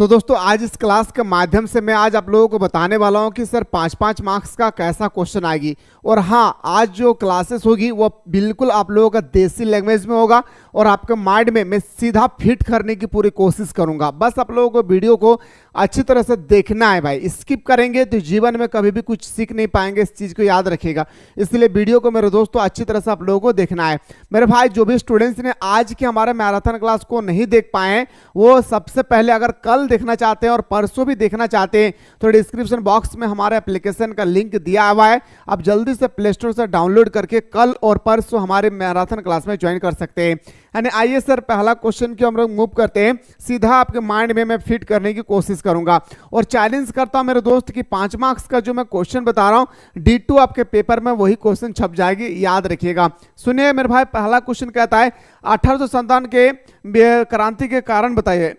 दोस्तों आज इस क्लास के माध्यम से मैं आज आप लोगों को बताने वाला हूं कि सर 5-5 मार्क्स का कैसा क्वेश्चन आएगी। और हाँ, आज जो क्लासेस होगी वो बिल्कुल आप लोगों का देसी लैंग्वेज में होगा और आपके माइंड में मैं सीधा फिट करने की पूरी कोशिश करूंगा। बस आप लोगों को वीडियो को अच्छी तरह से देखना है भाई, स्किप करेंगे तो जीवन में कभी भी कुछ सीख नहीं पाएंगे, इस चीज़ को याद रखिएगा। इसलिए वीडियो को मेरे दोस्तों अच्छी तरह से आप लोगों को देखना है। मेरे भाई जो भी स्टूडेंट्स ने आज के हमारे मैराथन क्लास को नहीं देख पाए हैं वो सबसे पहले अगर कल देखना चाहते हैं और परसों भी देखना चाहते हैं तो डिस्क्रिप्शन बॉक्स में हमारे एप्लीकेशन का लिंक दिया हुआ है, आप जल्दी से प्ले स्टोर से डाउनलोड करके कल और परसों हमारे मैराथन क्लास में ज्वाइन कर सकते हैं। यानी आइए सर पहला क्वेश्चन की हम लोग मूव करते हैं, सीधा आपके माइंड में मैं फिट करने की कोशिश करूंगा और चैलेंज करता हूं मेरे दोस्त की 5 मार्क्स का जो मैं क्वेश्चन बता रहा हूं D2 आपके पेपर में वही क्वेश्चन छप जाएगी, याद रखिएगा। सुनिए मेरे भाई, पहला क्वेश्चन कहता है 1857 के क्रांति के कारण बताइए।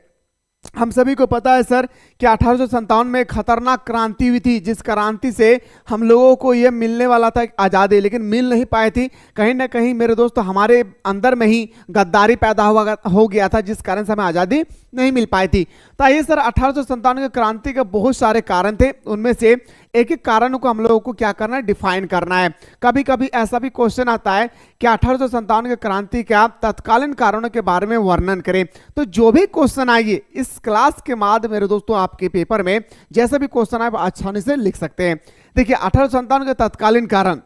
हम सभी को पता है सर कि 1857 में एक खतरनाक क्रांति हुई थी, जिस क्रांति से हम लोगों को यह मिलने वाला था आज़ादी, लेकिन मिल नहीं पाई थी। कहीं ना कहीं मेरे दोस्तों हमारे अंदर में ही गद्दारी पैदा हो गया था, जिस कारण से हमें आज़ादी नहीं मिल पाई थी। तो आइए सर 1857 के क्रांति के बहुत सारे कारण थे, उनमें से एक एक कारण को हम लोगों को क्या करना है, डिफाइन करना है। कभी कभी ऐसा भी क्वेश्चन आता है कि 1857 के क्रांति के आप तत्कालीन कारणों के बारे में वर्णन करें। तो जो भी क्वेश्चन आइए इस क्लास के बाद मेरे दोस्तों आपके पेपर में जैसे भी क्वेश्चन आए आसानी से लिख सकते हैं। देखिए 1857 के तत्कालीन कारण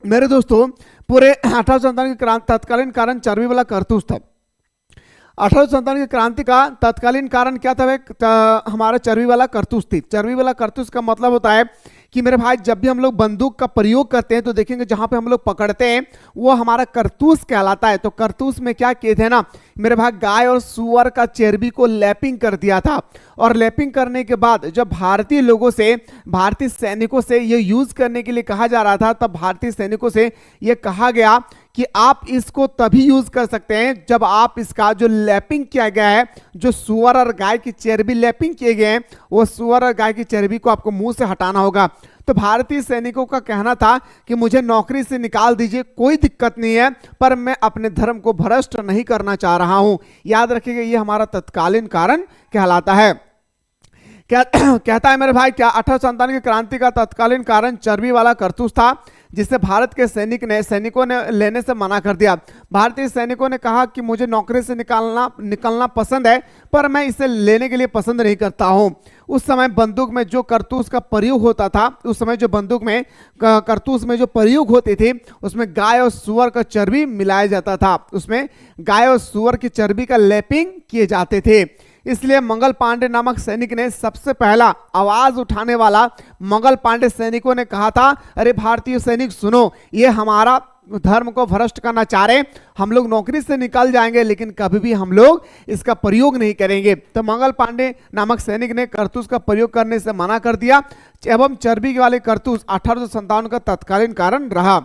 मेरे दोस्तों पूरे 1857 के तत्कालीन कारण चर्बी वाला कारतूस था। 1857 की क्रांति का तत्कालीन कारण क्या था, हमारा चर्बी वाला कारतूस थी। चर्बी वाला कारतूस का मतलब होता है कि मेरे भाई जब भी हम लोग बंदूक का प्रयोग करते हैं तो देखेंगे जहां पे हम लोग पकड़ते हैं वो हमारा कारतूस कहलाता है। तो कारतूस में क्या किए थे ना मेरे भाई, गाय और सुअर का चर्बी को लैपिंग कर दिया था और लैपिंग करने के बाद जब भारतीय लोगों से, भारतीय सैनिकों से ये यूज करने के लिए कहा जा रहा था, तब भारतीय सैनिकों से ये कहा गया कि आप इसको तभी यूज कर सकते हैं जब आप इसका जो लैपिंग किया गया है, जो सुअर और गाय की चर्बी लैपिंग किए गए हैं, वो सुअर और गाय की चर्बी को आपको मुंह से हटाना होगा। तो भारतीय सैनिकों का कहना था कि मुझे नौकरी से निकाल दीजिए, कोई दिक्कत नहीं है, पर मैं अपने धर्म को भ्रष्ट नहीं करना चाह रहा हूं। याद रखिएगा ये हमारा तत्कालीन कारण कहलाता है। क्या कहता है मेरे भाई, क्या 1857 की क्रांति का तत्कालीन कारण चर्बी वाला कारतूस था, जिससे भारत के सैनिकों ने लेने से मना कर दिया। भारतीय सैनिकों ने कहा कि मुझे नौकरी से निकलना पसंद है, पर मैं इसे लेने के लिए पसंद नहीं करता हूं। उस समय बंदूक में जो कारतूस का प्रयोग होता था, उस समय जो बंदूक में कारतूस में जो प्रयोग होते थे उसमें गाय और सुअर का चर्बी मिलाया जाता था, उसमें गाय और सुअर की चर्बी का लैपिंग किए जाते थे। इसलिए मंगल पांडे नामक सैनिक ने सबसे पहला आवाज उठाने वाला मंगल पांडे सैनिकों ने कहा था, अरे भारतीय सैनिक सुनो, ये हमारा धर्म को भ्रष्ट करना चाह रहे हैं, हम लोग नौकरी से निकल जाएंगे लेकिन कभी भी हम लोग इसका प्रयोग नहीं करेंगे। तो मंगल पांडे नामक सैनिक ने कारतूस का प्रयोग करने से मना कर दिया एवं चर्बी वाले कारतूस 1857 का तत्कालीन कारण रहा।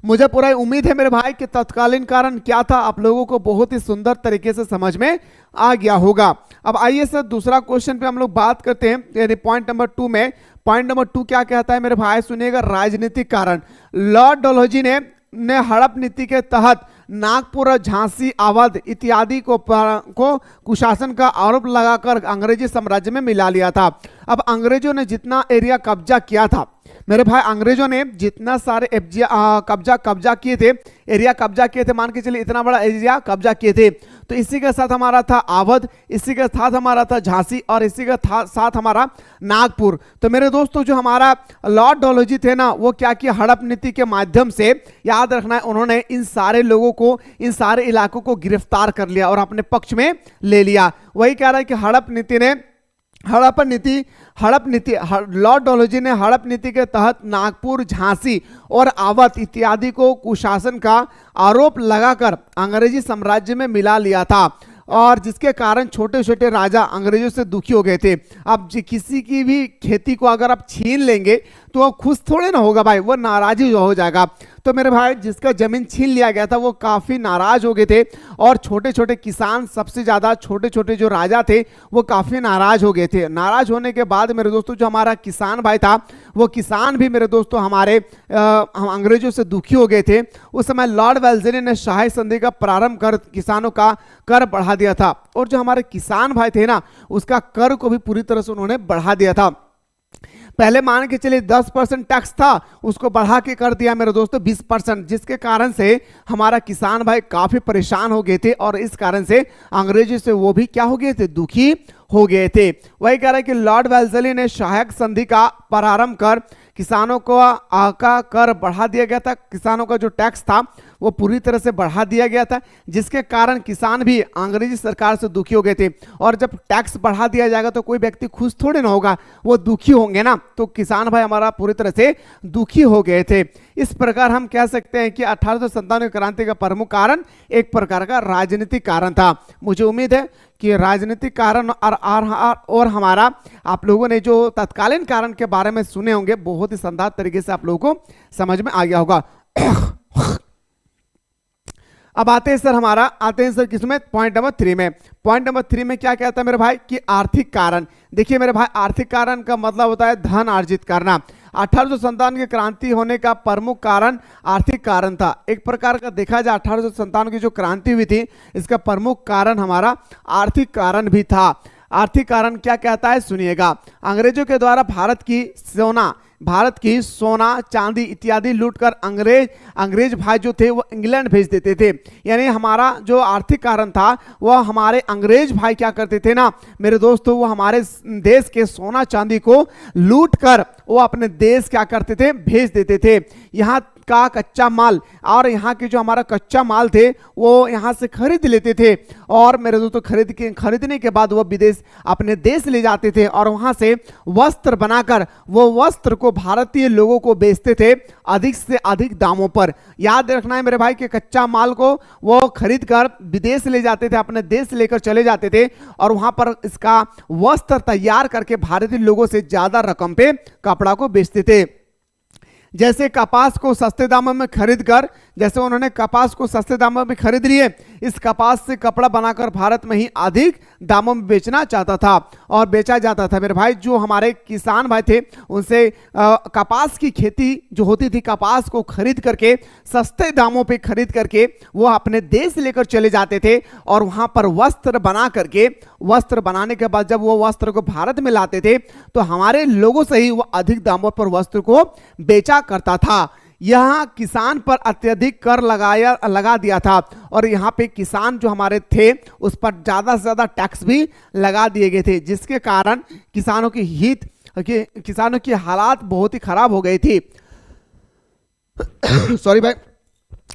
मुझे पूरा उम्मीद है मेरे भाई कि तत्कालीन कारण क्या था आप लोगों को बहुत ही सुंदर तरीके से समझ में आ गया होगा। अब आइए सर दूसरा क्वेश्चन पे हम लोग बात करते हैं, यानी पॉइंट नंबर 2 में। पॉइंट नंबर 2 क्या कहता है मेरे भाई, सुनिएगा। राजनीतिक कारण, लॉर्ड डलहौजी ने हड़प नीति के तहत नागपुर, झांसी, अवध इत्यादि को कुशासन का आरोप लगाकर अंग्रेजी साम्राज्य में मिला लिया था। अब अंग्रेजों ने जितना एरिया कब्जा किया था मेरे भाई, अंग्रेजों ने जितना सारे कब्जा किए थे, एरिया कब्जा किए थे, मान के चलिए इतना बड़ा एरिया कब्जा किए थे। तो इसी के साथ हमारा था अवध, इसी के साथ हमारा था झांसी और इसी के साथ हमारा नागपुर। तो मेरे दोस्तों जो हमारा लॉर्ड डलहौजी थे ना, वो क्या किया, हड़प नीति के माध्यम से, याद रखना है, उन्होंने इन सारे लोगों को, इन सारे इलाकों को गिरफ्तार कर लिया और अपने पक्ष में ले लिया। वही कह रहा है कि लॉर्ड डलहौजी ने हड़प नीति के तहत नागपुर, झांसी और अवध इत्यादि को कुशासन का आरोप लगाकर अंग्रेजी साम्राज्य में मिला लिया था और जिसके कारण छोटे छोटे राजा अंग्रेजों से दुखी हो गए थे। अब किसी की भी खेती को अगर आप छीन लेंगे तो वो खुश थोड़े ना होगा भाई, वो नाराजी हो जाएगा। तो मेरे भाई जिसका जमीन छीन लिया गया था वो काफी नाराज हो गए थे, और छोटे छोटे किसान, सबसे ज्यादा छोटे छोटे जो राजा थे वो काफी नाराज हो गए थे। नाराज होने के बाद मेरे दोस्तों जो हमारा किसान भाई था, वो किसान भी मेरे दोस्तों हमारे हम अंग्रेजों से दुखी हो गए थे। उस समय लॉर्ड वेल्लेस्ली ने शाही संधि का प्रारंभ कर किसानों का कर बढ़ा दिया था, और जो हमारे किसान भाई थे ना, उसका कर को भी पूरी तरह से उन्होंने बढ़ा दिया था। पहले मान के चलिए 10% टैक्स था, उसको बढ़ा के कर दिया मेरे दोस्तों 20%, जिसके कारण से हमारा किसान भाई काफी परेशान हो गए थे, और इस कारण से अंग्रेजों से वो भी क्या हो गए थे, दुखी हो गए थे। वही कह रहा है कि लॉर्ड वेल्लेस्ली ने सहायक संधि का प्रारंभ कर किसानों को का कर बढ़ा दिया गया था। किसानों का जो टैक्स था वो पूरी तरह से बढ़ा दिया गया था, जिसके कारण किसान भी अंग्रेजी सरकार से दुखी हो गए थे। और जब टैक्स बढ़ा दिया जाएगा तो कोई व्यक्ति खुश थोड़े ना होगा, वो दुखी होंगे ना। तो किसान भाई हमारा पूरी तरह से दुखी हो गए थे। इस प्रकार हम कह सकते हैं कि 1897 क्रांति का प्रमुख कारण एक प्रकार का राजनीतिक कारण था। मुझे उम्मीद है कि राजनीतिक कारण और हमारा आप लोगों ने जो तत्कालीन कारण के बारे में सुने होंगे, बहुत ही शानदार तरीके से आप लोगों को समझ में आ गया होगा। अब आते हैं सर किसमें, पॉइंट नंबर 3 में। पॉइंट नंबर 3 में क्या कहता है मेरे भाई कि आर्थिक कारण। देखिए मेरे भाई, आर्थिक कारण का मतलब होता है धन अर्जित करना। 1857 की क्रांति होने का प्रमुख कारण आर्थिक कारण था। एक प्रकार का देखा जाए 1857 की जो क्रांति हुई थी, इसका प्रमुख कारण हमारा आर्थिक कारण भी था। आर्थिक कारण क्या कहता है सुनिएगा। अंग्रेजों के द्वारा भारत की सोना चांदी इत्यादि लूटकर अंग्रेज भाई जो थे वो इंग्लैंड भेज देते थे। यानी हमारा जो आर्थिक कारण था वह हमारे अंग्रेज भाई क्या करते थे ना मेरे दोस्तों, वो हमारे देश के सोना चांदी को लूटकर वो अपने देश क्या करते थे, भेज देते थे। यहाँ का कच्चा माल और यहाँ के जो हमारा कच्चा माल थे वो यहाँ से खरीद लेते थे, और मेरे दोस्तों खरीदने के बाद वो विदेश अपने देश ले जाते थे, और वहाँ से वस्त्र बनाकर वो वस्त्र को भारतीय लोगों को बेचते थे अधिक से अधिक दामों पर। याद रखना है मेरे भाई कि कच्चा माल को वो खरीद कर विदेश ले जाते थे, अपने देश लेकर चले जाते थे, और वहाँ पर इसका वस्त्र तैयार करके भारतीय लोगों से ज्यादा रकम पे कपड़ा को बेचते थे। जैसे कपास को सस्ते दामों में खरीद कर, जैसे उन्होंने कपास को सस्ते दामों में खरीद लिए, इस कपास से कपड़ा बनाकर भारत में ही अधिक दामों में बेचना चाहता था और बेचा जाता था। मेरे भाई जो हमारे किसान भाई थे उनसे कपास की खेती जो होती थी, कपास को खरीद करके सस्ते दामों पे खरीद करके वो अपने देश लेकर चले जाते थे, और वहां पर वस्त्र बना करके, वस्त्र बनाने के बाद जब वो वस्त्र को भारत में लाते थे तो हमारे लोगों से ही वो अधिक दामों पर वस्त्र को बेचा करता था। यहां किसान पर अत्यधिक कर लगा दिया था, और यहां पे किसान जो हमारे थे उस पर ज्यादा से ज्यादा टैक्स भी लगा दिए गए थे, जिसके कारण किसानों की हालात बहुत ही खराब हो गई थी। सॉरी भाई,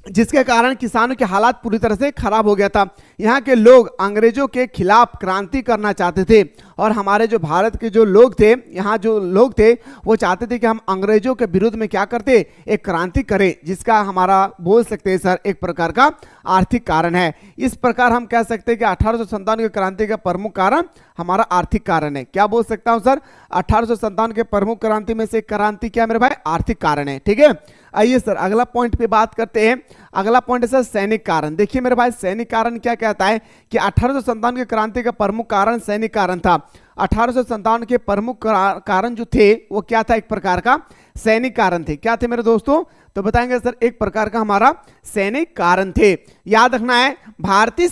जिसके कारण किसानों के हालात पूरी तरह से खराब हो गया था। यहाँ के लोग अंग्रेजों के खिलाफ क्रांति करना चाहते थे, और हमारे जो भारत के जो लोग थे, यहाँ जो लोग थे वो चाहते थे कि हम अंग्रेजों के विरुद्ध में क्या करते, एक क्रांति करें, जिसका हमारा बोल सकते हैं सर एक प्रकार का आर्थिक कारण है। इस प्रकार हम कह सकते हैं कि 1857 की क्रांति का प्रमुख कारण हमारा आर्थिक कारण है। क्या बोल सकता हूं सर, 1857 के प्रमुख क्रांति में से क्रांति क्या मेरे भाई, आर्थिक कारण है। ठीक है, आइए सर अगला पॉइंट पे बात करते हैं। अगला पॉइंट है सर सैनिक कारण। देखिए मेरे भाई, सैनिक कारण क्या कहता है कि 1857 की क्रांति का प्रमुख कारण सैनिक कारण था। 1857 के प्रमुख कारण जो थे वो क्या था, एक प्रकार का सैनिक कारण थे। क्या थे मेरे दोस्तों, तो बताएंगे सर एक प्रकार का हमारा सैनिक कारण थे। याद रखना है, भारतीय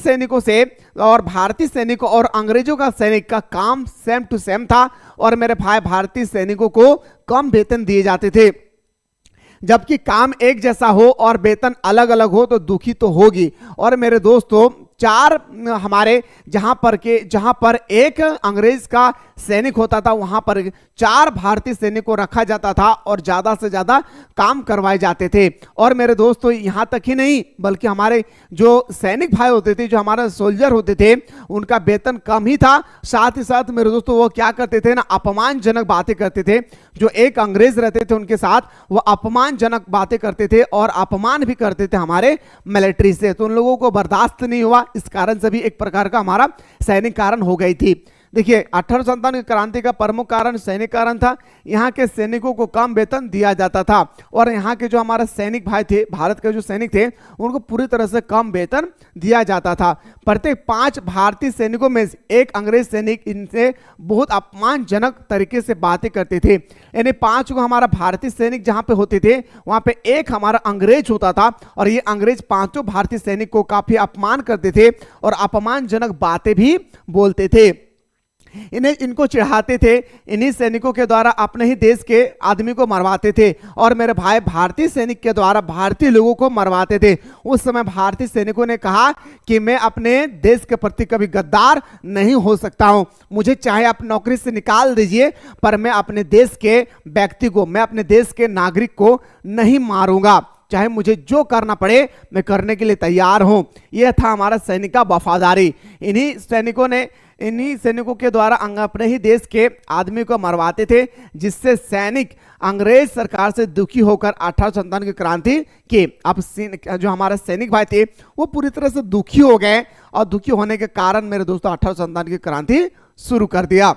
सैनिकों और अंग्रेजों का सैनिक का काम सेम टू सेम था, और मेरे भाई भारतीय सैनिकों को कम वेतन दिए जाते थे। जबकि काम एक जैसा हो और वेतन अलग अलग हो तो दुखी तो होगी। और मेरे दोस्तों चार हमारे जहां पर एक अंग्रेज का सैनिक होता था, वहां पर 4 भारतीय सैनिक को रखा जाता था और ज्यादा से ज्यादा काम करवाए जाते थे। और मेरे दोस्तों यहां तक ही नहीं, बल्कि हमारे जो सैनिक भाई होते थे, जो हमारे सोल्जर होते थे, उनका वेतन कम ही था। साथ ही साथ मेरे दोस्तों वो क्या करते थे ना, अपमानजनक बातें करते थे। जो एक अंग्रेज रहते थे उनके साथ वो अपमानजनक बातें करते थे और अपमान भी करते थे हमारे मिलिट्री से, तो उन लोगों को बर्दाश्त नहीं हुआ। इस कारण से भी एक प्रकार का हमारा सैनिक कारण हो गई थी। देखिए 1857 की क्रांति का प्रमुख कारण सैनिकरण था। यहाँ के सैनिकों को कम वेतन दिया जाता था और यहाँ के जो हमारे सैनिक भाई थे, भारत के जो सैनिक थे, उनको पूरी तरह से कम वेतन दिया जाता था। प्रत्येक 5 भारतीय सैनिकों में एक अंग्रेज सैनिक इनसे बहुत अपमानजनक तरीके से बातें करते थे। यानी 5 को हमारा भारतीय सैनिक जहाँ पे होते थे वहाँ पे एक हमारा अंग्रेज होता था और ये अंग्रेज 5 भारतीय सैनिक को काफी अपमान करते थे और अपमानजनक बातें भी बोलते थे। इनको चिढ़ाते थे। इन्हीं सैनिकों के द्वारा अपने ही देश के आदमी को मरवाते थे और मेरे भाई भारतीय सैनिक के द्वारा भारतीय लोगों को मरवाते थे। उस समय भारतीय सैनिकों ने कहा कि मैं अपने देश के प्रति कभी गद्दार नहीं हो सकता हूं, मुझे चाहे आप नौकरी से निकाल दीजिए पर मैं अपने देश के व्यक्ति को, मैं अपने देश के नागरिक को नहीं मारूंगा, चाहे मुझे जो करना पड़े मैं करने के लिए तैयार हूं। यह था हमारा सैनिक का वफादारी। इन्हीं सैनिकों के द्वारा अपने ही देश के आदमी को मरवाते थे, जिससे सैनिक अंग्रेज सरकार से दुखी होकर 1857 की क्रांति के अब जो हमारे सैनिक भाई थे वो पूरी तरह से दुखी हो गए और दुखी होने के कारण मेरे दोस्तों 1857 की क्रांति शुरू कर दिया।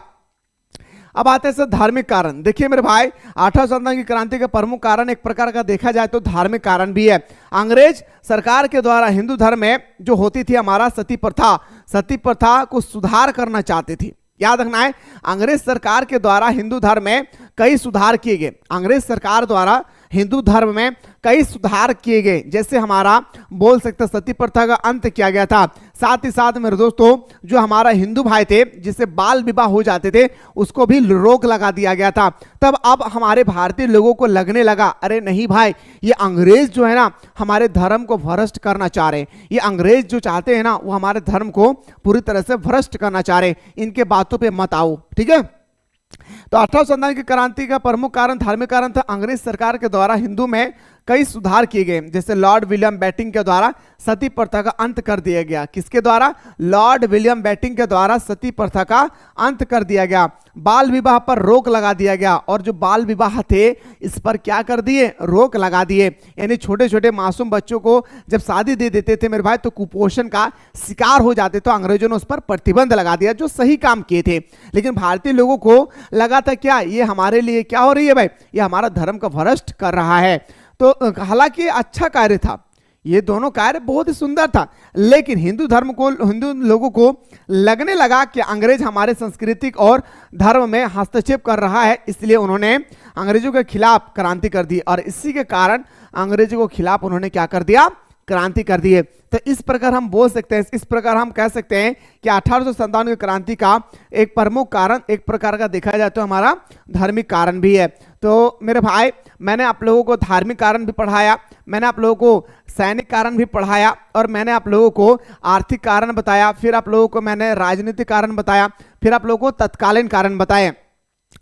अब आते हैं धार्मिक कारण। देखिए मेरे भाई 1857 की क्रांति का प्रमुख कारण एक प्रकार का देखा जाए तो धार्मिक कारण भी है। अंग्रेज सरकार के द्वारा हिंदू धर्म में जो होती थी हमारा सती प्रथा को सुधार करना चाहते थे। याद रखना है, अंग्रेज सरकार के द्वारा हिंदू धर्म में कई सुधार किए गए। अंग्रेज सरकार द्वारा हिंदू धर्म में कई सुधार किए गए, जैसे हमारा बोल सकते सती प्रथा का अंत किया गया था। साथ ही साथ मेरे दोस्तों जो हमारा हिंदू भाई थे जिससे बाल विवाह हो जाते थे उसको भी रोक लगा दिया गया था। तब अब हमारे भारतीय लोगों को लगने लगा अरे नहीं भाई, ये अंग्रेज जो है ना हमारे धर्म को भ्रष्ट करना चाह रहे हैं, ये अंग्रेज जो चाहते हैं ना वो हमारे धर्म को पूरी तरह से भ्रष्ट करना चाह रहे हैं, इनके बातों पे मत आओ। ठीक है, तो 1857 की क्रांति का प्रमुख कारण धार्मिक कारण था। अंग्रेज सरकार के द्वारा हिंदू में कई सुधार किए गए, जैसे लॉर्ड विलियम बेंटिंक के द्वारा सती प्रथा का अंत कर दिया गया। किसके द्वारा? लॉर्ड विलियम बेंटिंक के द्वारा सती प्रथा का अंत कर दिया गया। बाल विवाह पर रोक लगा दिया गया और जो बाल विवाह थे इस पर क्या कर दिए? रोक लगा दिए। यानी छोटे छोटे मासूम बच्चों को जब शादी दे देते थे मेरे भाई तो कुपोषण का शिकार हो जाते, तो अंग्रेजों ने उस पर प्रतिबंध लगा दिया, जो सही काम किए थे। लेकिन भारतीय लोगों को लगा था क्या ये हमारे लिए क्या हो रही है भाई, ये हमारा धर्म का भ्रष्ट कर रहा है। तो हालांकि अच्छा कार्य था, ये दोनों कार्य बहुत ही सुंदर था, लेकिन हिंदू लोगों को लगने लगा कि अंग्रेज हमारे सांस्कृतिक और धर्म में हस्तक्षेप कर रहा है, इसलिए उन्होंने अंग्रेजों के खिलाफ क्रांति कर दी और इसी के कारण अंग्रेजों के खिलाफ उन्होंने क्या कर दिया? क्रांति कर दिए। तो इस प्रकार हम बोल सकते हैं, इस प्रकार हम कह सकते हैं कि 1857 की क्रांति का एक प्रमुख कारण एक प्रकार का देखा जाए तो हमारा धार्मिक कारण भी है। तो मेरे भाई मैंने आप लोगों को धार्मिक कारण भी पढ़ाया, मैंने आप लोगों को सैनिक कारण भी पढ़ाया और मैंने आप लोगों को आर्थिक कारण बताया, फिर आप लोगों को मैंने राजनीतिक कारण बताया, फिर आप लोगों को तत्कालीन कारण बताए।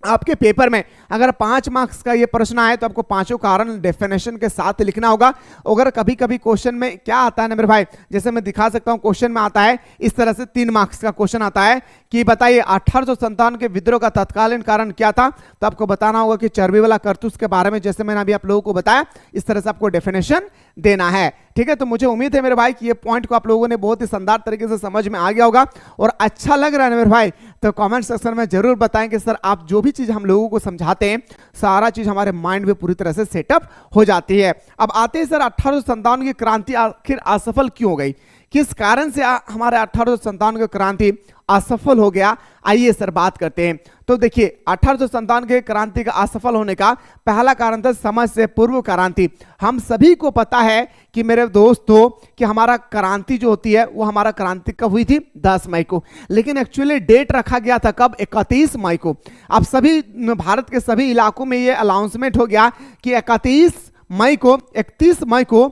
आपके पेपर में अगर 5 मार्क्स का ये प्रश्न आए तो आपको पांचों कारण डेफिनेशन के साथ लिखना होगा। अगर कभी कभी क्वेश्चन में क्या आता है ना मेरे भाई, जैसे मैं दिखा सकता हूं क्वेश्चन में आता है इस तरह से 3 मार्क्स का क्वेश्चन आता है कि बताइए 1857 के विद्रोह का तत्कालीन कारण क्या था, तो आपको बताना होगा कि चर्बी वाला करतूस के बारे में, जैसे मैंने अभी आप लोगों को बताया इस तरह से आपको डेफिनेशन देना है। ठीक है, तो मुझे उम्मीद है मेरे भाई कि ये पॉइंट को आप लोगों ने बहुत ही शानदार तरीके से समझ में आ गया होगा और अच्छा लग रहा है मेरे भाई, तो कमेंट सेक्शन में जरूर बताएं कि सर आप जो भी चीज हम लोगों को समझाते हैं सारा चीज हमारे माइंड में पूरी तरह से सेटअप हो जाती है। अब आते हैं सर 1857 की क्रांति आखिर असफल क्यों हो गई, किस कारण से हमारे 1857 की क्रांति असफल हो गया, आइए सर बात करते हैं। तो देखिए 1857 के क्रांति का असफल होने का पहला कारण था समय से पूर्व क्रांति। हम सभी को पता है कि मेरे दोस्तों कि हमारा क्रांति जो होती है वो हमारा क्रांति कब हुई थी? 10 मई को, लेकिन एक्चुअली डेट रखा गया था कब? 31 मई को। अब सभी भारत के सभी इलाकों में ये अनाउंसमेंट हो गया कि 31 मई को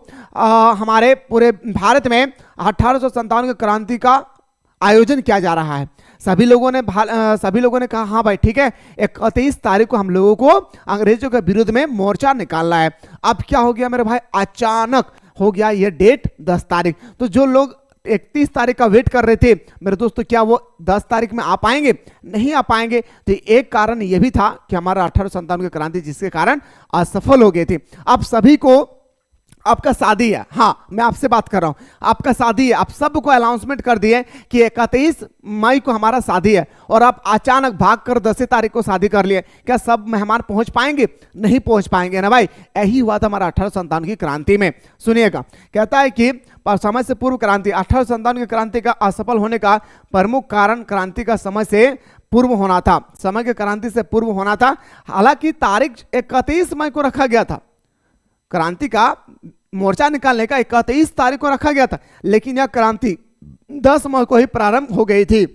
हमारे पूरे भारत में 1857 की क्रांति का आयोजन किया जा रहा है। सभी लोगों ने कहा हाँ भाई ठीक है, 31 तारीख को हम लोगों को अंग्रेजों के विरुद्ध में मोर्चा निकालना है। अब क्या हो गया मेरे भाई, अचानक हो गया ये डेट 10 तारीख। तो जो लोग 31 तारीख का वेट कर रहे थे मेरे दोस्तों, क्या वो 10 तारीख में आ पाएंगे? नहीं आ पाएंगे। तो एक कारण ये भी था कि हमारा 1857 की क्रांति जिसके कारण असफल हो गए थे। अब सभी को आपका शादी है, हाँ मैं आपसे बात कर रहा हूं, आपका शादी है, आप सबको अनाउंसमेंट कर दिए कि 31 मई को हमारा शादी है, और आप अचानक भाग कर 10 तारीख को शादी कर लिए, क्या सब मेहमान पहुंच पाएंगे? नहीं पहुंच पाएंगे ना भाई। यही हुआ था हमारा 1857 की क्रांति में। सुनिएगा, कहता है कि समय से पूर्व क्रांति, 1857 की क्रांति का असफल होने का प्रमुख कारण क्रांति का समय से पूर्व होना था, समय के क्रांति से पूर्व होना था। हालांकि तारीख 31 मई को रखा गया था, क्रांति का मोर्चा निकालने का 31 तारीख को रखा गया था, लेकिन यह क्रांति 10 मई को ही प्रारंभ हो गई थी,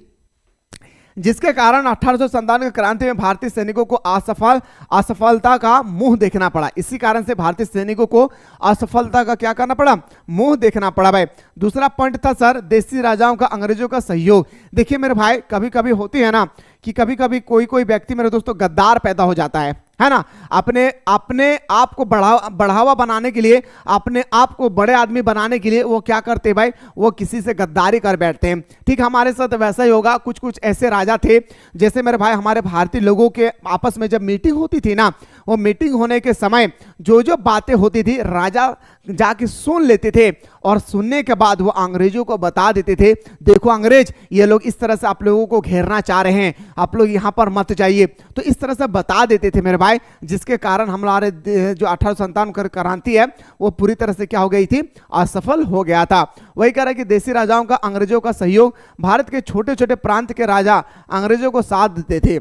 जिसके कारण 1857 की क्रांति में भारतीय सैनिकों को असफलता का मुंह देखना पड़ा। इसी कारण से भारतीय सैनिकों को असफलता का क्या करना पड़ा? मुंह देखना पड़ा भाई। दूसरा पॉइंट था सर, देसी राजाओं का अंग्रेजों का सहयोग। देखिए मेरे भाई, कभी कभी होती है ना कि कभी कभी कोई व्यक्ति मेरे दोस्तों गद्दार पैदा हो जाता है ना, अपने आप को बढ़ावा बनाने के लिए, अपने आप को बड़े आदमी बनाने के लिए वो क्या करते हैं भाई? वो किसी से गद्दारी कर बैठते हैं। ठीक हमारे साथ वैसा ही होगा। कुछ ऐसे राजा थे, जैसे मेरे भाई हमारे भारतीय लोगों के आपस में जब मीटिंग होती थी ना, वो मीटिंग होने के समय जो बातें होती थी राजा जाके सुन लेते थे, और सुनने के बाद वो अंग्रेजों को बता देते थे, देखो अंग्रेज, ये लोग इस तरह से आप लोगों को घेरना चाह रहे हैं, आप लोग यहां पर मत जाइए। तो इस तरह से बता देते थे मेरे भाई, जिसके कारण हमारे जो 1857 क्रांति है वो पूरी तरह से क्या हो गई थी? असफल हो गया था। वही कह रहा है कि देसी राजाओं का अंग्रेजों का सहयोग, भारत के छोटे छोटे प्रांत के राजा अंग्रेजों को साथ देते थे।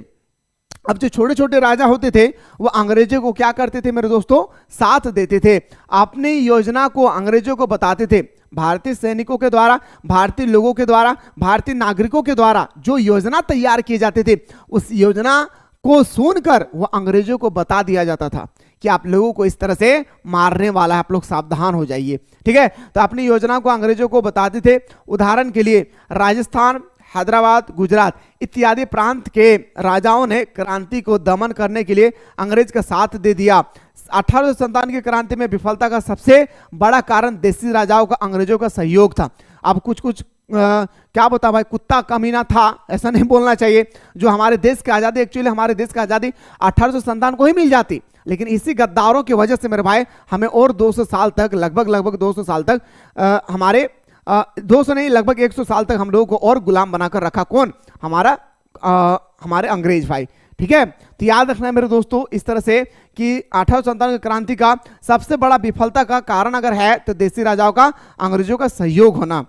अब जो छोटे छोटे राजा होते थे वो अंग्रेजों को क्या करते थे मेरे दोस्तों? साथ देते थे, अपनी योजना को अंग्रेजों को बताते थे। भारतीय सैनिकों के द्वारा, भारतीय लोगों के द्वारा, भारतीय नागरिकों के द्वारा जो योजना तैयार किए जाते थे, उस योजना को सुनकर वो अंग्रेजों को बता दिया जाता था कि आप लोगों को इस तरह से मारने वाला है, आप लोग सावधान हो जाइए। ठीक है, तो अपनी योजना को अंग्रेजों को बताते थे। उदाहरण के लिए राजस्थान, हैदराबाद, गुजरात इत्यादि प्रांत के राजाओं ने क्रांति को दमन करने के लिए अंग्रेज का साथ दे दिया। 1857 की क्रांति में विफलता का सबसे बड़ा कारण देसी राजाओं का अंग्रेजों का सहयोग था। अब कुछ क्या बता भाई, कुत्ता कमीना था ऐसा नहीं बोलना चाहिए। जो हमारे देश की आज़ादी, एक्चुअली हमारे देश की आज़ादी 1857 को ही मिल जाती, लेकिन इसी गद्दारों की वजह से मेरे भाई हमें और 200 साल तक, लगभग 200 साल तक हमारे 200 नहीं, लगभग 100 साल तक हम लोगों को और गुलाम बनाकर रखा। कौन? हमारे अंग्रेज भाई। ठीक है, तो याद रखना है मेरे दोस्तों इस तरह से कि 1857 की क्रांति का सबसे बड़ा विफलता का कारण अगर है तो देसी राजाओं का अंग्रेजों का सहयोग होना।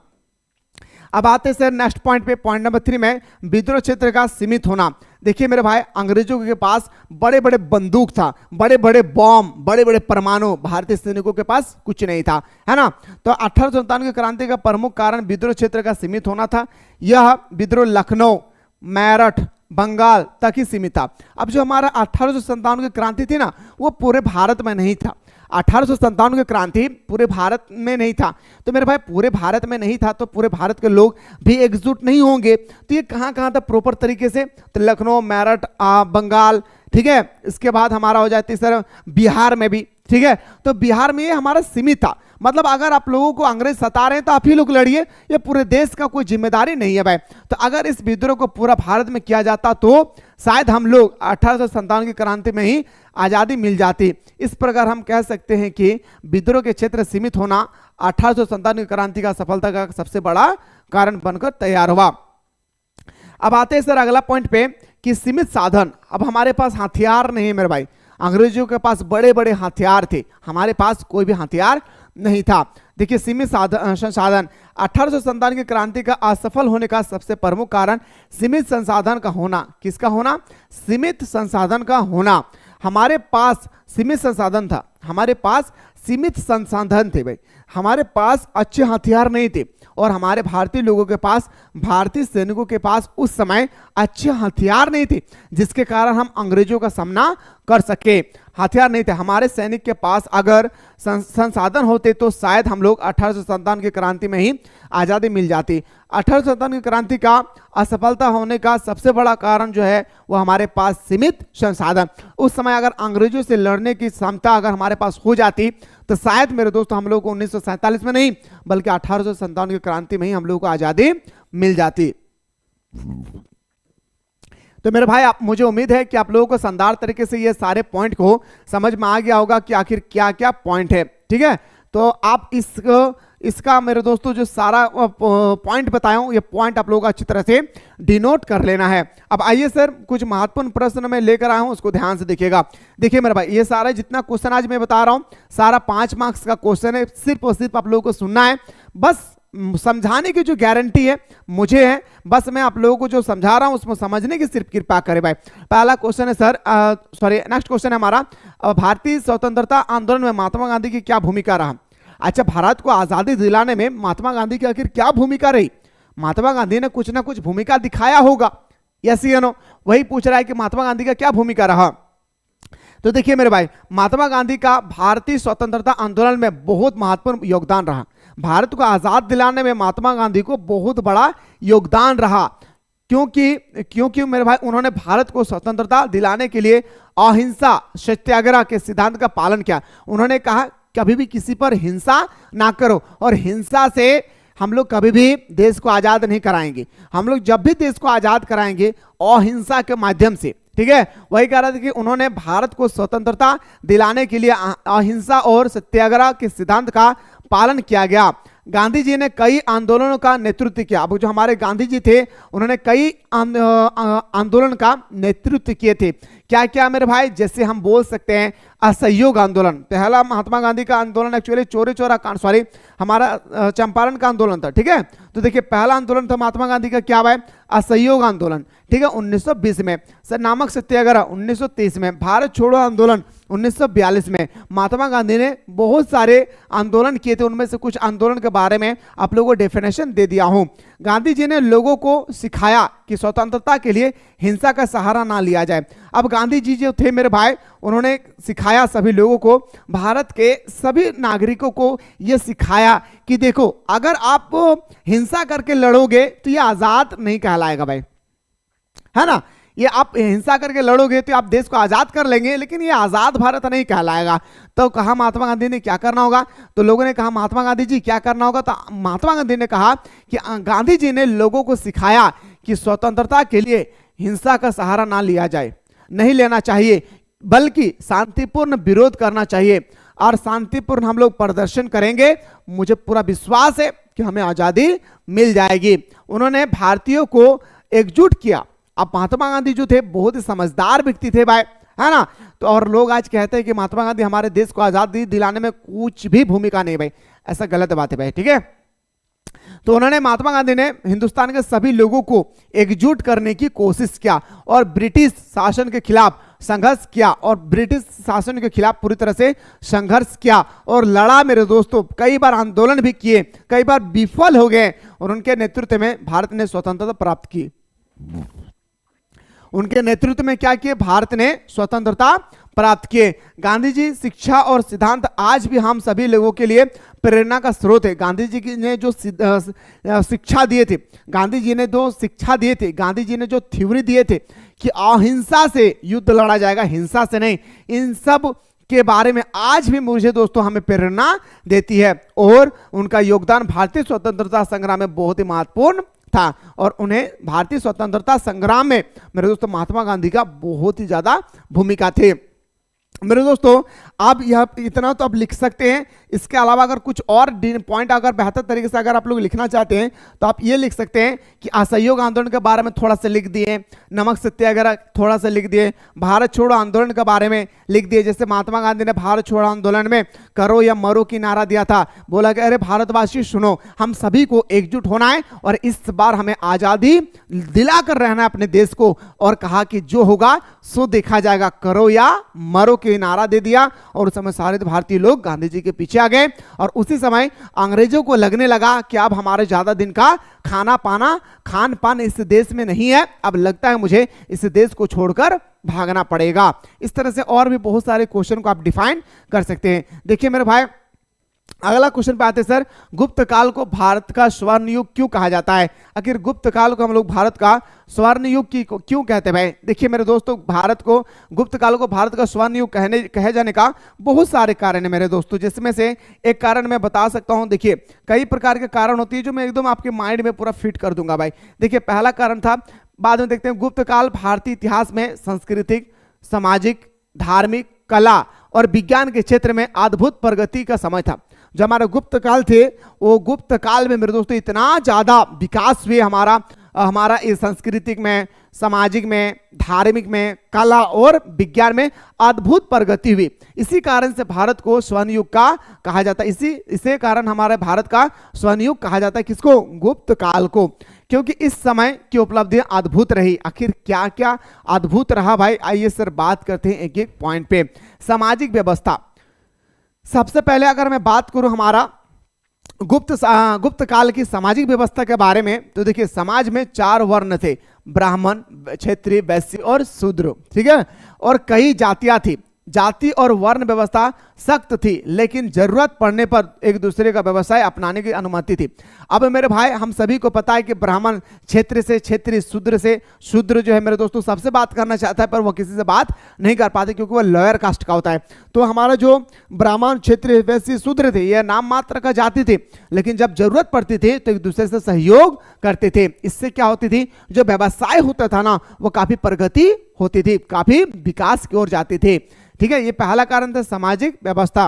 अब आते हैं सर नेक्स्ट पॉइंट पे, पॉइंट नंबर 3 में, विद्रोह क्षेत्र का सीमित होना। देखिए मेरे भाई, अंग्रेजों के पास बड़े बड़े बंदूक था, बड़े बड़े बॉम्ब, बड़े बड़े परमाणु, भारतीय सैनिकों के पास कुछ नहीं था, है ना। तो 1857 की क्रांति का प्रमुख कारण विद्रोह क्षेत्र का सीमित होना था। यह विद्रोह लखनऊ, मेरठ, बंगाल तक ही सीमित था। अब जो हमारा 1857 की क्रांति थी ना, वो पूरे भारत में नहीं था। 1857 की क्रांति पूरे भारत में नहीं था, तो मेरे भाई पूरे भारत में नहीं था तो पूरे भारत के लोग भी एकजुट नहीं होंगे। तो ये कहाँ कहाँ था प्रॉपर तरीके से? तो लखनऊ, मेरठ, बंगाल, ठीक है। इसके बाद हमारा हो जाती सर बिहार में भी, ठीक है। तो बिहार में ये हमारा सीमित था, मतलब अगर आप लोगों को अंग्रेज सता रहे हैं तो आप ही लोग लड़िए, ये पूरे देश का कोई जिम्मेदारी नहीं है भाई। तो अगर इस विद्रोह को पूरा भारत में किया जाता तो शायद हम लोग 1857 की क्रांति में ही आज़ादी मिल जाती। इस प्रकार हम कह सकते हैं कि विद्रोह के क्षेत्र सीमित होना 1857 की क्रांति का सफलता का सबसे बड़ा कारण बनकर तैयार हुआ। अब आते हैं सर अगला पॉइंट पे कि सीमित साधन। अब हमारे पास हथियार नहीं है मेरे भाई, अंग्रेजों के पास बड़े बड़े हथियार थे, हमारे पास कोई भी हथियार नहीं था। देखिए सीमित संसाधन, 1857 की क्रांति का असफल होने का सबसे प्रमुख कारण सीमित संसाधन का होना। किसका होना? सीमित संसाधन का होना। हमारे पास सीमित संसाधन था, हमारे पास सीमित संसाधन थे भाई, हमारे पास अच्छे हथियार नहीं थे, और हमारे भारतीय लोगों के पास, भारतीय सैनिकों के पास उस समय अच्छे हथियार नहीं थे, जिसके कारण हम अंग्रेजों का सामना कर सके। हथियार नहीं थे हमारे सैनिक के पास, अगर संसाधन होते तो शायद हम लोग 1857 की क्रांति में ही आज़ादी मिल जाती। 1857 की क्रांति का असफलता होने का सबसे बड़ा कारण जो है वो हमारे पास सीमित संसाधन। उस समय अगर अंग्रेजों से लड़ने की क्षमता अगर हमारे पास हो जाती तो शायद मेरे दोस्तों हम लोग को 1947 में नहीं बल्कि 1857 की क्रांति में ही हम लोगों को आज़ादी मिल जाती। तो मेरे भाई आप, मुझे उम्मीद है कि आप लोगों को शानदार तरीके से ये सारे पॉइंट को समझ में आ गया होगा कि आखिर क्या क्या पॉइंट है। ठीक है, तो आप इसका मेरे दोस्तों जो सारा पॉइंट बताया हूं, ये पॉइंट आप लोगों को अच्छी तरह से डिनोट कर लेना है। अब आइए सर, कुछ महत्वपूर्ण प्रश्न मैं लेकर आया हूं, उसको ध्यान से देखिएगा। देखिए मेरे भाई, ये सारा जितना क्वेश्चन आज मैं बता रहा हूं, सारा 5 मार्क्स का क्वेश्चन है। सिर्फ और सिर्फ आप लोगों को सुनना है, बस समझाने की जो गारंटी है मुझे है, बस मैं आप लोगों को जो समझा रहा हूं उसमें समझने की सिर्फ कृपा करें भाई। पहला क्वेश्चन है सर, नेक्स्ट क्वेश्चन है हमारा, भारतीय स्वतंत्रता आंदोलन में महात्मा गांधी की क्या भूमिका रहा। अच्छा, भारत को आजादी दिलाने में महात्मा गांधी की आखिर क्या भूमिका रही। महात्मा गांधी ने कुछ ना कुछ भूमिका दिखाया होगा, यस या नो, वही पूछ रहा है कि महात्मा गांधी का क्या भूमिका रहा। तो देखिए मेरे भाई, महात्मा गांधी का भारतीय स्वतंत्रता आंदोलन में बहुत महत्वपूर्ण योगदान रहा। भारत को आजाद दिलाने में महात्मा गांधी को बहुत बड़ा योगदान रहा, क्योंकि मेरे भाई उन्होंने भारत को स्वतंत्रता दिलाने के लिए अहिंसा सत्याग्रह के सिद्धांत का पालन किया। उन्होंने कहा कभी भी किसी पर हिंसा ना करो, और हिंसा से हम लोग कभी भी देश को आजाद नहीं कराएंगे। हम लोग जब भी देश को आजाद कराएंगे अहिंसा के माध्यम से, ठीक है। वही कह रहा था कि उन्होंने भारत को स्वतंत्रता दिलाने के लिए अहिंसा और सत्याग्रह के सिद्धांत का पालन किया गया। गांधी जी ने कई आंदोलनों का नेतृत्व किया। अब जो हमारे गांधी जी थे, उन्होंने कई आंदोलन का नेतृत्व किए थे। क्या क्या मेरे भाई, जैसे हम बोल सकते हैं असहयोग आंदोलन। पहला महात्मा गांधी का आंदोलन एक्चुअली चौरी चौरा कांड, सॉरी हमारा चंपारण का आंदोलन था, ठीक है। तो देखिए पहला आंदोलन था महात्मा गांधी का, क्या भाई, असहयोग आंदोलन, ठीक है, 1920 में। सर नामक सत्याग्रह 1930 में। भारत छोड़ो आंदोलन 1942 में। महात्मा गांधी ने बहुत सारे आंदोलन किए थे, उनमें से कुछ आंदोलन के बारे में आप लोगों को डेफिनेशन दे दिया हूं। गांधी जी ने लोगों को सिखाया कि स्वतंत्रता के लिए हिंसा का सहारा ना लिया जाए। अब गांधी जी जो थे मेरे भाई, उन्होंने सिखाया सभी लोगों को, भारत के सभी नागरिकों को यह सिखाया कि देखो अगर आप हिंसा करके लड़ोगे तो ये आजाद नहीं कहलाएगा भाई, है ना। ये आप हिंसा करके लड़ोगे तो आप देश को आजाद कर लेंगे, लेकिन ये आजाद भारत नहीं कहलाएगा। तो कहा महात्मा गांधी ने क्या करना होगा, तो लोगों ने कहा महात्मा गांधी जी क्या करना होगा। तो महात्मा गांधी ने कहा कि गांधी जी ने लोगों को सिखाया कि स्वतंत्रता के लिए हिंसा का सहारा ना लिया जाए, नहीं लेना चाहिए, बल्कि शांतिपूर्ण विरोध करना चाहिए, और शांतिपूर्ण हम लोग प्रदर्शन करेंगे, मुझे पूरा विश्वास है कि हमें आजादी मिल जाएगी। उन्होंने भारतीयों को एकजुट किया। अब महात्मा गांधी जो थे बहुत ही समझदार व्यक्ति थे भाई, है ना। तो और लोग आज कहते हैं कि महात्मा गांधी हमारे देश को आजादी दिलाने में कुछ भी भूमिका नहीं भाई, ऐसा गलत बात है भाई, ठीक है। तो उन्होंने महात्मा गांधी ने हिंदुस्तान के सभी लोगों को एकजुट करने की कोशिश किया और ब्रिटिश शासन के खिलाफ संघर्ष किया, और ब्रिटिश शासन के खिलाफ पूरी तरह से संघर्ष किया और लड़ा मेरे दोस्तों। कई बार आंदोलन भी किए, कई बार विफल हो गए, और उनके नेतृत्व में भारत ने स्वतंत्रता प्राप्त की। उनके नेतृत्व में क्या किए, भारत ने स्वतंत्रता प्राप्त किए। गांधी जी शिक्षा और सिद्धांत आज भी हम सभी लोगों के लिए प्रेरणा का स्रोत है। गांधी जी ने जो शिक्षा दिए थे, गांधी जी ने जो शिक्षा दिए थे, गांधी जी ने जो थ्योरी दिए थे कि अहिंसा से युद्ध लड़ा जाएगा, हिंसा से नहीं, इन सब के बारे में आज भी मुझे दोस्तों हमें प्रेरणा देती है। और उनका योगदान भारतीय स्वतंत्रता संग्राम में बहुत ही महत्वपूर्ण था, और उन्हें भारतीय स्वतंत्रता संग्राम में मेरे दोस्तों महात्मा गांधी का बहुत ही ज्यादा भूमिका थे। मेरे दोस्तों आप यह इतना तो आप लिख सकते हैं। इसके अलावा अगर कुछ और पॉइंट अगर बेहतर तरीके से अगर आप लोग लिखना चाहते हैं तो आप ये लिख सकते हैं कि असहयोग आंदोलन के बारे में थोड़ा सा लिख दिए, नमक सत्याग्रह थोड़ा सा लिख दिए, भारत छोड़ो आंदोलन के बारे में लिख दिए। जैसे महात्मा गांधी ने भारत छोड़ो आंदोलन में करो या मरो की नारा दिया था, बोला कि अरे भारतवासी सुनो, हम सभी को एकजुट होना है और इस बार हमें आजादी दिला कर रहना है अपने देश को, और कहा कि जो होगा सो देखा जाएगा, करो या मरो की नारा दे दिया। और उस समय सारे भारतीय लोग गांधी जी के पीछे आ गए, और उसी समय अंग्रेजों को लगने लगा कि अब हमारे ज्यादा दिन का खान पान इस देश में नहीं है, अब लगता है मुझे इस देश को छोड़कर भागना पड़ेगा। इस तरह से और भी बहुत सारे क्वेश्चन को आप डिफाइन कर सकते हैं। देखिए मेरे भाई अगला क्वेश्चन पे आते हैं सर, गुप्त काल को भारत का स्वर्ण युग क्यों कहा जाता है। आखिर गुप्त काल को हम लोग भारत का स्वर्ण युग क्यों कहते हैं भाई। देखिए मेरे दोस्तों गुप्त काल को भारत का स्वर्ण युग कहे जाने का बहुत सारे कारण है मेरे दोस्तों, जिसमें से एक कारण मैं बता सकता हूं। देखिए कई प्रकार के कारण होती है जो मैं एकदम आपके माइंड में पूरा फिट कर दूंगा भाई। देखिए पहला कारण था, बाद में देखते हैं, गुप्त काल भारतीय इतिहास में सांस्कृतिक, सामाजिक, धार्मिक, कला और विज्ञान के क्षेत्र में अद्भुत प्रगति का समय था। जो हमारे गुप्त काल थे, वो गुप्त काल में मेरे दोस्तों इतना ज्यादा विकास हुए हमारा इस सांस्कृतिक में, सामाजिक में, धार्मिक में, कला और विज्ञान में अद्भुत प्रगति हुई। इसी कारण से भारत को स्वर्ण युग का कहा जाता है। इसी कारण हमारे भारत का स्वर्ण युग कहा जाता है। किसको? गुप्त काल को, क्योंकि इस समय की उपलब्धियां अद्भुत रही। आखिर क्या क्या अद्भुत रहा भाई, आइए सर बात करते हैं एक एक पॉइंट पे। सामाजिक व्यवस्था, सबसे पहले अगर मैं बात करूं हमारा गुप्त काल की सामाजिक व्यवस्था के बारे में, तो देखिए समाज में 4 वर्ण थे, ब्राह्मण, क्षत्रिय, वैश्य और शूद्र, ठीक है। और कई जातियां थी। जाति और वर्ण व्यवस्था सख्त थी, लेकिन जरूरत पड़ने पर एक दूसरे का व्यवसाय अपनाने की अनुमति थी। अब मेरे भाई हम सभी को पता है कि ब्राह्मण क्षेत्र से, क्षेत्रीय शूद्र से, शूद्र जो है मेरे दोस्तों सबसे बात करना चाहता है, पर वो किसी से बात नहीं कर पाते क्योंकि वो लोअर कास्ट का होता है। तो हमारा जो ब्राह्मण, क्षेत्रीय, वैश्य, शूद्र थे, यह नाम मात्र का जाति थे, लेकिन जब जरूरत पड़ती थी तो एक दूसरे से सहयोग करते थे। इससे क्या होती थी, जो व्यवसाय होता था ना, वो काफी प्रगति होती थी, काफी विकास की ओर जाते थे, ठीक है। ये पहला कारण था सामाजिक व्यवस्था।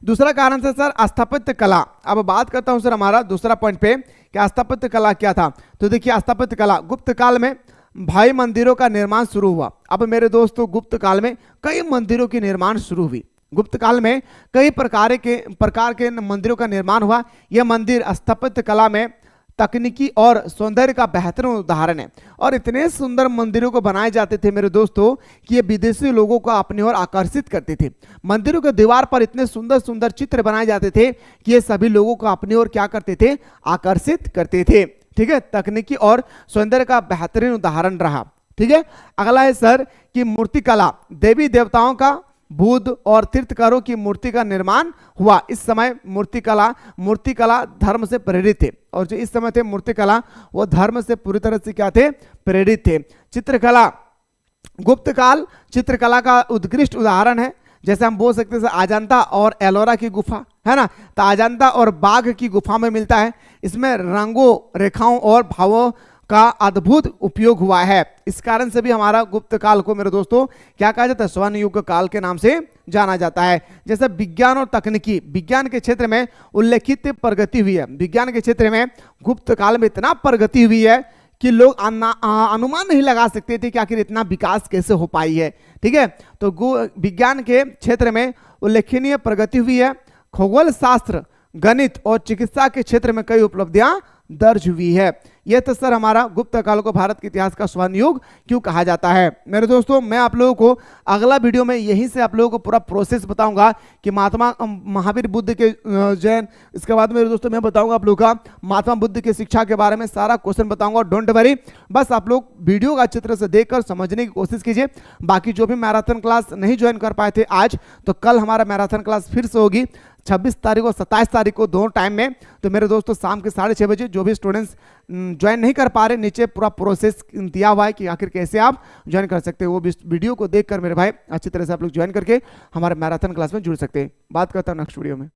दूसरा कारण था सर स्थापत्य कला। अब बात करता हूं सर हमारा दूसरा पॉइंट पे कि स्थापत्य कला क्या था। तो देखिए स्थापत्य कला, गुप्त काल में भाई मंदिरों का निर्माण शुरू हुआ। अब मेरे दोस्तों गुप्त काल में कई मंदिरों की निर्माण शुरू हुई। गुप्त काल में कई प्रकार के मंदिरों का निर्माण हुआ। यह मंदिर स्थापत्य कला में तकनीकी और सौंदर्य का बेहतरीन उदाहरण है। और इतने सुंदर मंदिरों को बनाए जाते थे मेरे दोस्तों कि ये विदेशी लोगों को अपनी ओर आकर्षित करते थे। मंदिरों के दीवार पर इतने सुंदर सुंदर चित्र बनाए जाते थे कि ये सभी लोगों को अपनी ओर क्या करते थे, आकर्षित करते थे, ठीक है। तकनीकी और सौंदर्य का बेहतरीन उदाहरण रहा, ठीक है। अगला है सर कि मूर्तिकला, देवी देवताओं का, बुद्ध और तीर्थंकरों की मूर्ति का निर्माण हुआ। इस समय मूर्तिकला धर्म से प्रेरित थे, और जो इस समय थे मूर्तिकला, वो धर्म से पूरी तरह से क्या थे, प्रेरित थे। चित्रकला, गुप्त काल चित्रकला का उत्कृष्ट उदाहरण है। जैसे हम बोल सकते हैं अजंता और एलोरा की गुफा है ना, तो अजंता और बाघ की गुफा में मिलता है। इसमें रंगों, रेखाओं और भावों का अद्भुत उपयोग हुआ है। इस कारण से भी हमारा गुप्त काल को मेरे दोस्तों क्या कहा जाता है, स्वर्ण युग काल के नाम से जाना जाता है। जैसे विज्ञान और तकनीकी, विज्ञान के क्षेत्र में उल्लेखित प्रगति हुई है। विज्ञान के क्षेत्र में गुप्त काल में इतना प्रगति हुई है कि लोग अनुमान नहीं लगा सकते थे कि आखिर इतना विकास कैसे हो पाई है, ठीक है। तो विज्ञान के क्षेत्र में उल्लेखनीय प्रगति हुई है। खगोल शास्त्र, गणित और चिकित्सा के क्षेत्र में कई उपलब्धियां दर्ज हुई है। यह तो सर हमारा गुप्त काल को भारत के इतिहास का स्वर्ण युग क्यों कहा जाता है। मेरे दोस्तों मैं आप लोगों को अगला वीडियो में यहीं से आप लोगों को पूरा प्रोसेस बताऊंगा कि महात्मा महावीर बुद्ध के जैन, इसके बाद मेरे दोस्तों मैं बताऊंगा आप लोगों का महात्मा बुद्ध की शिक्षा के बारे में सारा क्वेश्चन बताऊंगा। डोंट वरी, बस आप लोग वीडियो का अच्छी तरह से देखकर समझने की कोशिश कीजिए। बाकी जो भी मैराथन क्लास नहीं ज्वाइन कर पाए थे आज, तो कल हमारा मैराथन क्लास फिर से होगी 26 तारीख और 27 तारीख को, दोनों टाइम में। तो मेरे दोस्तों शाम के 6:30 बजे जो भी स्टूडेंट्स ज्वाइन नहीं कर पा रहे, नीचे पूरा प्रोसेस दिया हुआ है कि आखिर कैसे आप ज्वाइन कर सकते हैं। वो वीडियो को देखकर मेरे भाई अच्छी तरह से आप लोग ज्वाइन करके हमारे मैराथन क्लास में जुड़ सकते हैं। बात करता हूँ नेक्स्ट वीडियो में।